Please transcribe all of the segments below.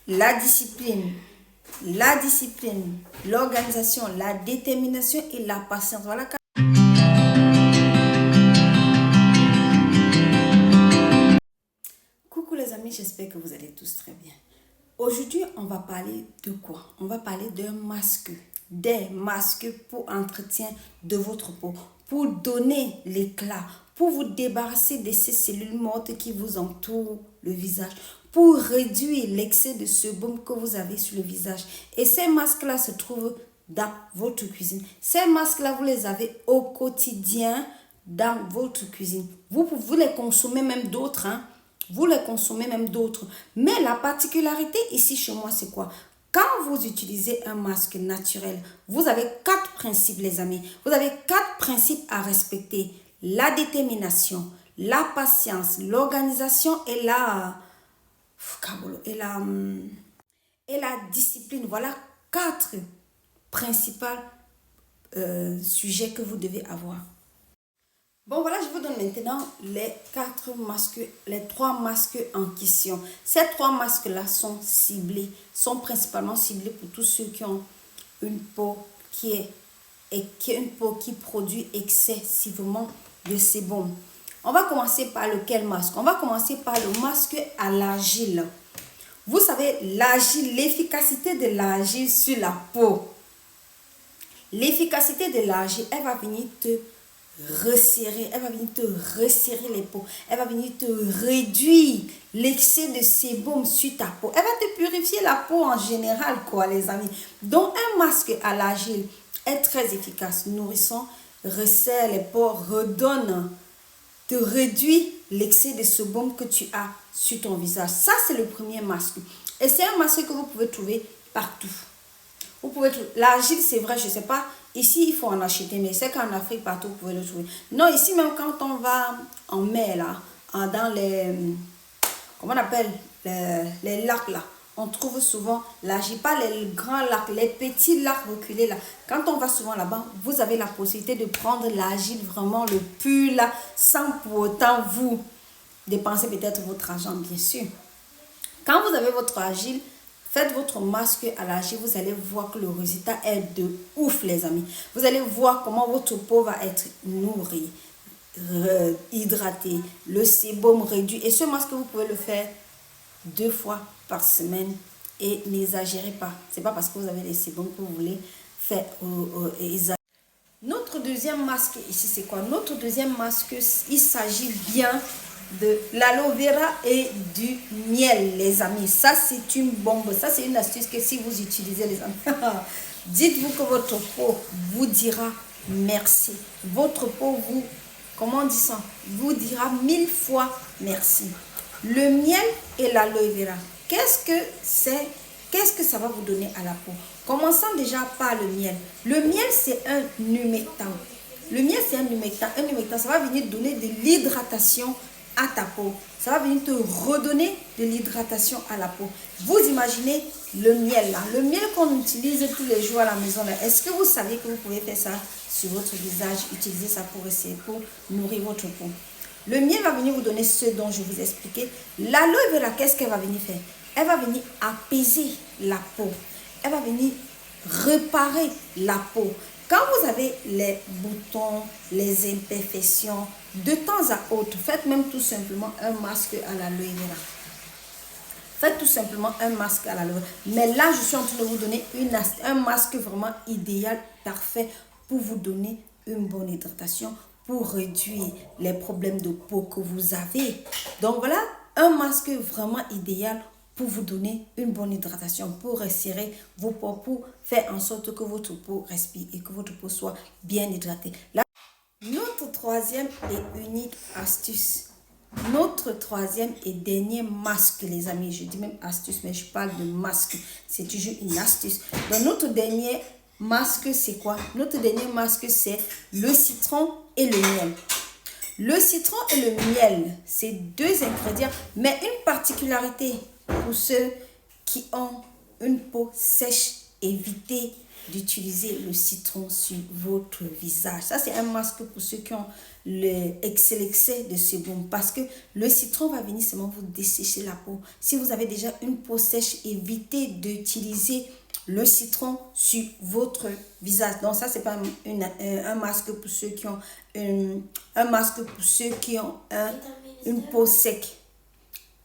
la discipline, l'organisation, la détermination et la patience. Voilà. Coucou les amis, j'espère que vous allez tous très bien. Aujourd'hui, on va parler de quoi? On va parler d'un masque, des masques pour entretien de votre peau, pour donner l'éclat, pour vous débarrasser de ces cellules mortes qui vous entourent le visage, pour réduire l'excès de sebum que vous avez sur le visage. Et ces masques-là se trouvent dans votre cuisine. Ces masques-là, vous les avez au quotidien dans votre cuisine. Vous les consommez même d'autres, hein. Vous les consommez même d'autres. Mais la particularité ici chez moi, c'est quoi? Quand vous utilisez un masque naturel, vous avez 4 principes, les amis. Vous avez 4 principes à respecter. La détermination, la patience, l'organisation et la discipline. Voilà 4 principaux sujets que vous devez avoir. Bon, voilà, je vous donne maintenant les 4 masques, les 3 masques en question. Ces 3 masques-là sont ciblés, sont principalement ciblés pour tous ceux qui ont une peau qui produit excessivement de sébum. On va commencer par lequel masque? On va commencer par le masque à l'argile. Vous savez, l'argile, l'efficacité de l'argile sur la peau. L'efficacité de l'argile, elle va venir te resserrer, elle va venir te resserrer les peaux, elle va venir te réduire l'excès de sébum sur ta peau, elle va te purifier la peau en général, quoi, les amis. Donc un masque à l'argile est très efficace, nourrissant, resserre les pores, redonne, te réduit l'excès de sébum que tu as sur ton visage. Ça, c'est le premier masque et c'est un masque que vous pouvez trouver partout. Vous pouvez trouver l'argile, c'est vrai, je ne sais pas. Ici, il faut en acheter, mais c'est qu'en Afrique, partout, vous pouvez le trouver. Non, ici, même quand on va en mer, là, dans les, comment on appelle, les lacs, là, on trouve souvent l'argile, pas les grands lacs, les petits lacs reculés, là. Quand on va souvent là-bas, vous avez la possibilité de prendre l'argile, vraiment le pur, là, sans pour autant vous dépenser peut-être votre argent, bien sûr. Quand vous avez votre argile, faites votre masque à l'argile, vous allez voir que le résultat est de ouf, les amis. Vous allez voir comment votre peau va être nourrie, hydratée, le sébum réduit. Et ce masque, vous pouvez le faire 2 fois par semaine et n'exagérez pas. Ce n'est pas parce que vous avez les sébums que vous voulez faire exagérer. Notre deuxième masque ici, c'est quoi? Notre deuxième masque, il s'agit bien de l'aloe vera et du miel, les amis. Ça, c'est une bombe. Ça, c'est une astuce que si vous utilisez, les amis, dites-vous que votre peau vous dira merci. Votre peau vous, comment on dit ça? Vous dira 1000 fois merci. Le miel et l'aloe vera, qu'est-ce que c'est? Qu'est-ce que ça va vous donner à la peau? Commençons déjà par le miel. Le miel, c'est un humectant. Le miel, c'est un humectant. Un humectant, ça va venir donner de l'hydratation à ta peau. Ça va venir te redonner de l'hydratation à la peau. Vous imaginez le miel là, le miel qu'on utilise tous les jours à la maison là. Est-ce que vous savez que vous pouvez faire ça sur votre visage, utiliser ça pour nourrir votre peau? Le miel va venir vous donner ce dont je vous ai expliqué. L'aloe vera, qu'est-ce qu'elle va venir faire? Elle va venir apaiser la peau. Elle va venir réparer la peau. Quand vous avez les boutons, les imperfections, de temps à autre, faites même tout simplement un masque à l'aloe vera. Faites tout simplement un masque à l'aloe vera. Mais là, je suis en train de vous donner un masque vraiment idéal, parfait, pour vous donner une bonne hydratation, pour réduire les problèmes de peau que vous avez. Donc voilà, un masque vraiment idéal pour vous donner une bonne hydratation, pour resserrer vos peaux, pour faire en sorte que votre peau respire et que votre peau soit bien hydratée. Là, notre troisième et unique astuce, notre troisième et dernier masque, les amis, je dis même astuce, mais je parle de masque, c'est toujours une astuce. Donc notre dernier masque, c'est quoi? Notre dernier masque, c'est le citron et le miel. Le citron et le miel, c'est 2 ingrédients, mais une particularité pour ceux qui ont une peau sèche, évitez d'utiliser le citron sur votre visage. Ça, c'est un masque pour ceux qui ont l'excès de sébum. Parce que le citron va venir seulement vous dessécher la peau. Si vous avez déjà une peau sèche, évitez d'utiliser le citron sur votre visage. Donc ça, c'est pas un masque pour ceux qui ont un masque pour ceux qui ont une peau sec.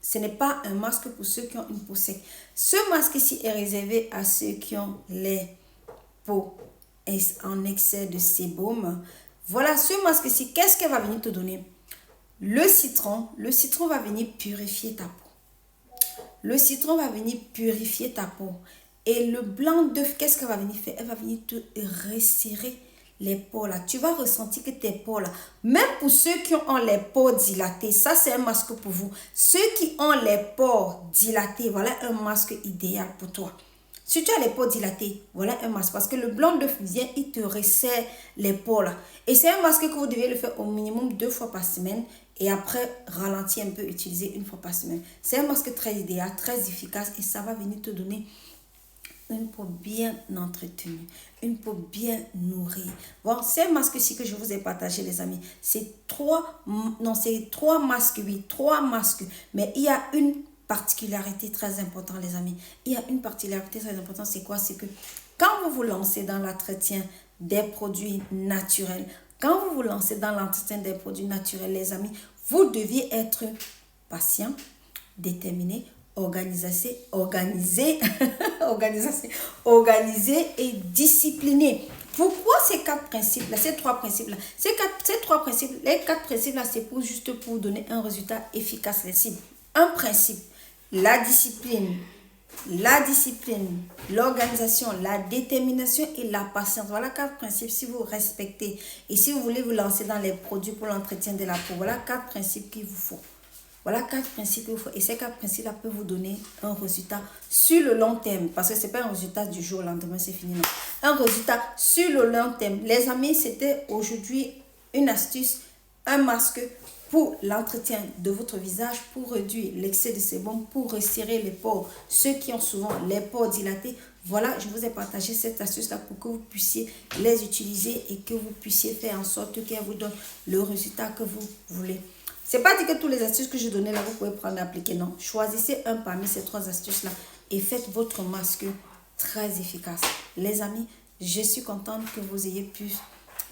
Ce n'est pas un masque pour ceux qui ont une peau sec. Ce masque-ci est réservé à ceux qui ont les peaux en excès de sébum. Voilà, ce masque-ci, qu'est-ce qu'elle va venir te donner? Le citron va venir purifier ta peau. Le citron va venir purifier ta peau. Et le blanc d'œuf, qu'est-ce qu'elle va venir faire? Elle va venir te resserrer les pores là. Tu vas ressentir que tes pores là, même pour ceux qui ont les pores dilatés, ça c'est un masque pour vous. Ceux qui ont les pores dilatés, voilà un masque idéal pour toi. Si tu as les pores dilatés, voilà un masque. Parce que le blanc d'œuf vient, il te resserre les pores là. Et c'est un masque que vous devez le faire au minimum 2 fois par semaine. Et après, ralentir un peu, utiliser 1 fois par semaine. C'est un masque très idéal, très efficace. Et ça va venir te donner une peau bien entretenue, une peau bien nourrie. Bon, ces masques-ci que je vous ai partagé, les amis, c'est 3 masques, oui, 3 masques. Mais il y a une particularité très importante, les amis. Il y a une particularité très importante, c'est quoi? C'est que quand vous vous lancez dans l'entretien des produits naturels, quand vous vous lancez dans l'entretien des produits naturels, les amis, vous deviez être patient, déterminé, organisé et discipliné. Pourquoi ces 4 principes-là, ces 3 principes-là? Ces 3 principes, les 4 principes-là, c'est juste pour donner un résultat efficace. Un principe, la discipline, l'organisation, la détermination et la patience. Voilà 4 principes. Si vous respectez et si vous voulez vous lancer dans les produits pour l'entretien de la peau, voilà 4 principes qu'il vous faut. Voilà 4 principes qu'il vous faut. Et ces 4 principes-là peuvent vous donner un résultat sur le long terme. Parce que ce n'est pas un résultat du jour au lendemain, c'est fini. Non. Un résultat sur le long terme. Les amis, c'était aujourd'hui une astuce, un masque pour l'entretien de votre visage, pour réduire l'excès de sébum, pour resserrer les pores. Ceux qui ont souvent les pores dilatés, voilà, je vous ai partagé cette astuce-là pour que vous puissiez les utiliser et que vous puissiez faire en sorte qu'elle vous donne le résultat que vous voulez. C'est pas dit que toutes les astuces que je donnais là, vous pouvez prendre et appliquer. Non, choisissez un parmi ces 3 astuces-là et faites votre masque très efficace. Les amis, je suis contente que vous ayez pu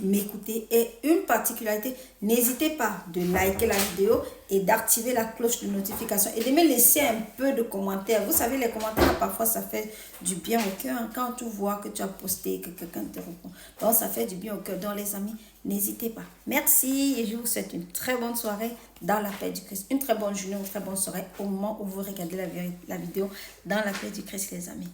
m'écouter. Et une particularité, n'hésitez pas de liker la vidéo et d'activer la cloche de notification et de me laisser un peu de commentaires. Vous savez, les commentaires, parfois, ça fait du bien au cœur. Quand tu vois que tu as posté, que quelqu'un te répond. Donc, ça fait du bien au cœur. Donc, les amis, n'hésitez pas. Merci et je vous souhaite une très bonne soirée dans la paix du Christ. Une très bonne journée, une très bonne soirée au moment où vous regardez la vidéo dans la paix du Christ, les amis.